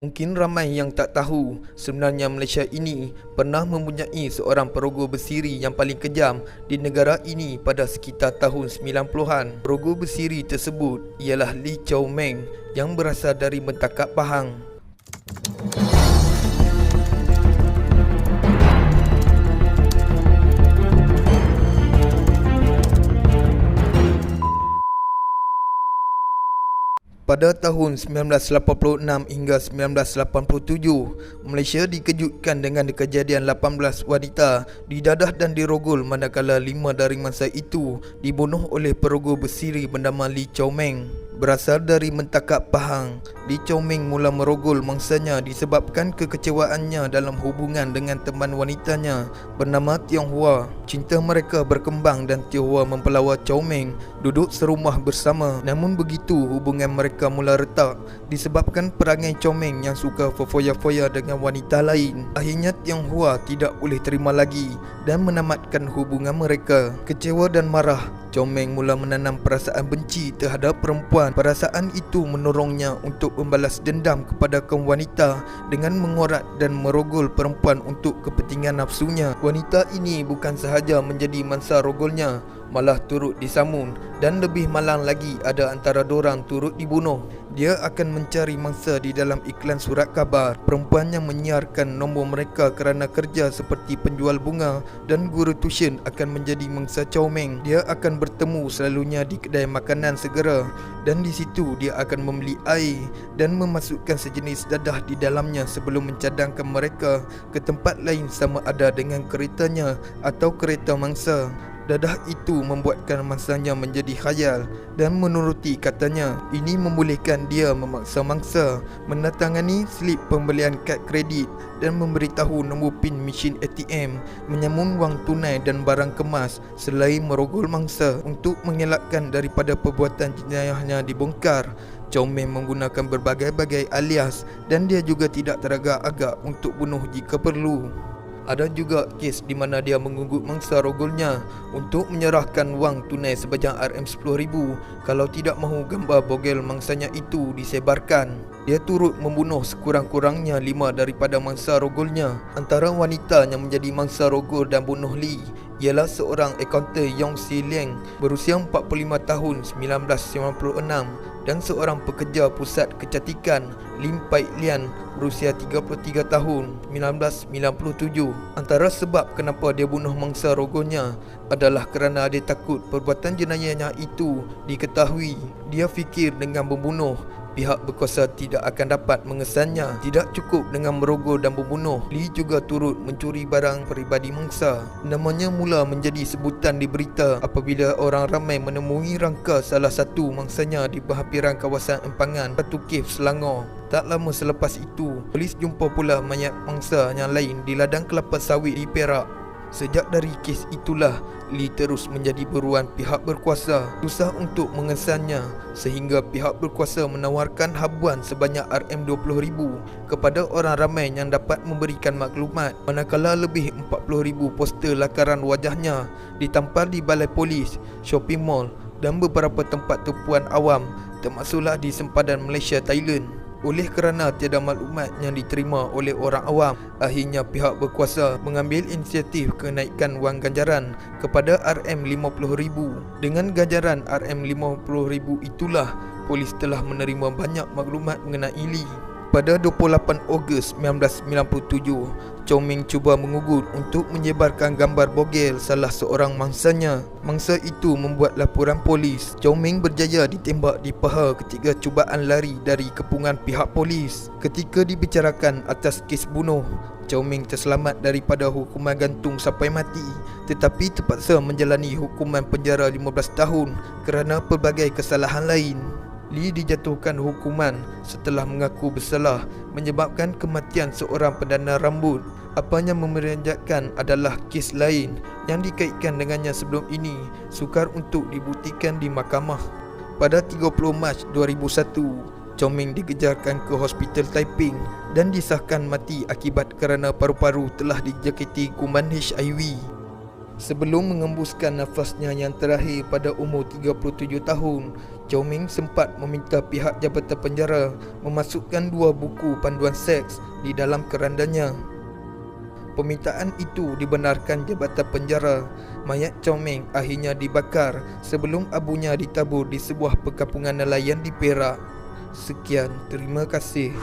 Mungkin ramai yang tak tahu, sebenarnya Malaysia ini pernah mempunyai seorang perogoh bersiri yang paling kejam di negara ini pada sekitar tahun 90-an. Perogoh bersiri tersebut ialah Lee Chow Meng yang berasal dari Mentakap Pahang. Pada tahun 1986 hingga 1987, Malaysia dikejutkan dengan kejadian 18 wanita didadah dan dirogol manakala 5 dari mangsa itu dibunuh oleh perogoh bersiri bernama Lee Chow Meng. Berasal dari Mentakap Pahang, Lee Chow Meng mula merogol mangsanya disebabkan kekecewaannya dalam hubungan dengan teman wanitanya bernama Tiong Hua. Cinta mereka berkembang dan Tiong Hua mempelawa Chow Meng duduk serumah bersama. Namun begitu hubungan mereka mula retak disebabkan perangai Chow Meng yang suka berfoya-foya dengan wanita lain. Akhirnya Tiong Hua tidak boleh terima lagi dan menamatkan hubungan mereka. Kecewa dan marah, Chow Meng mula menanam perasaan benci terhadap perempuan. Perasaan itu mendorongnya untuk membalas dendam kepada kaum wanita dengan mengorat dan merogol perempuan untuk kepentingan nafsunya. Wanita ini bukan sahaja menjadi mangsa rogolnya, malah turut disamun, dan lebih malang lagi ada antara dorang turut dibunuh. Dia akan mencari mangsa di dalam iklan surat khabar. Perempuan yang menyiarkan nombor mereka kerana kerja seperti penjual bunga dan guru tuition akan menjadi mangsa Chow Meng. Dia akan bertemu selalunya di kedai makanan segera, dan di situ dia akan membeli air dan memasukkan sejenis dadah di dalamnya sebelum mencadangkan mereka ke tempat lain sama ada dengan keretanya atau kereta mangsa. Dadah itu membuatkan mangsanya menjadi khayal dan menuruti katanya. Ini membolehkan dia memaksa mangsa menandatangani slip pembelian kad kredit dan memberitahu nombor PIN mesin ATM, menyamun wang tunai dan barang kemas selain merogol mangsa. Untuk mengelakkan daripada perbuatan jenayahnya dibongkar, Chow Meng menggunakan berbagai-bagai alias dan dia juga tidak teragak-agak untuk bunuh jika perlu. Ada juga kes di mana dia mengunggut mangsa rogolnya untuk menyerahkan wang tunai sebanyak RM10,000 kalau tidak mahu gambar bogel mangsanya itu disebarkan. Dia turut membunuh sekurang-kurangnya 5 daripada mangsa rogolnya. Antara wanita yang menjadi mangsa rogol dan bunuh Lee ialah seorang akaunten Yong Si Leong berusia 45 tahun 1996 dan seorang pekerja pusat kecantikan Lim Pai Lian berusia 33 tahun 1997. Antara sebab kenapa dia bunuh mangsa rogolnya adalah kerana dia takut perbuatan jenayahnya itu diketahui. Dia fikir dengan membunuh, pihak berkuasa tidak akan dapat mengesannya. Tidak cukup dengan merogol dan membunuh, Lee juga turut mencuri barang peribadi mangsa. Namanya mula menjadi sebutan di berita apabila orang ramai menemui rangka salah satu mangsanya di berhampiran kawasan empangan Batu Cave, Selangor. Tak lama selepas itu, polis jumpa pula mayat mangsa yang lain di ladang kelapa sawit di Perak. Sejak dari kes itulah, Lee terus menjadi buruan pihak berkuasa. Susah untuk mengesannya sehingga pihak berkuasa menawarkan habuan sebanyak RM20,000 kepada orang ramai yang dapat memberikan maklumat. Manakala lebih 40,000 poster lakaran wajahnya ditampal di balai polis, shopping mall dan beberapa tempat tumpuan awam, termasuklah di sempadan Malaysia Thailand. Oleh kerana tiada maklumat yang diterima oleh orang awam, akhirnya pihak berkuasa mengambil inisiatif kenaikan wang ganjaran kepada RM50,000. Dengan ganjaran RM50,000 itulah polis telah menerima banyak maklumat mengenai Lee. Pada 28 Ogos 1997, Chow Meng cuba mengugut untuk menyebarkan gambar bogel salah seorang mangsanya. Mangsa itu membuat laporan polis. Chow Meng berjaya ditembak di paha ketika cubaan lari dari kepungan pihak polis. Ketika dibicarakan atas kes bunuh, Chow Meng terselamat daripada hukuman gantung sampai mati, tetapi terpaksa menjalani hukuman penjara 15 tahun kerana pelbagai kesalahan lain. Lee dijatuhkan hukuman setelah mengaku bersalah menyebabkan kematian seorang pendana rambut. Apa yang memeranjatkan adalah kes lain yang dikaitkan dengannya sebelum ini sukar untuk dibuktikan di mahkamah. Pada 30 Mac 2001, Chow Meng dikejarkan ke Hospital Taiping dan disahkan mati akibat kerana paru-paru telah dijakiti kuman HIV. Sebelum mengembuskan nafasnya yang terakhir pada umur 37 tahun, Chow Ming sempat meminta pihak jabatan penjara memasukkan 2 buku panduan seks di dalam kerandanya. Permintaan itu dibenarkan jabatan penjara. Mayat Chow Ming akhirnya dibakar sebelum abunya ditabur di sebuah perkampungan nelayan di Perak. Sekian, terima kasih.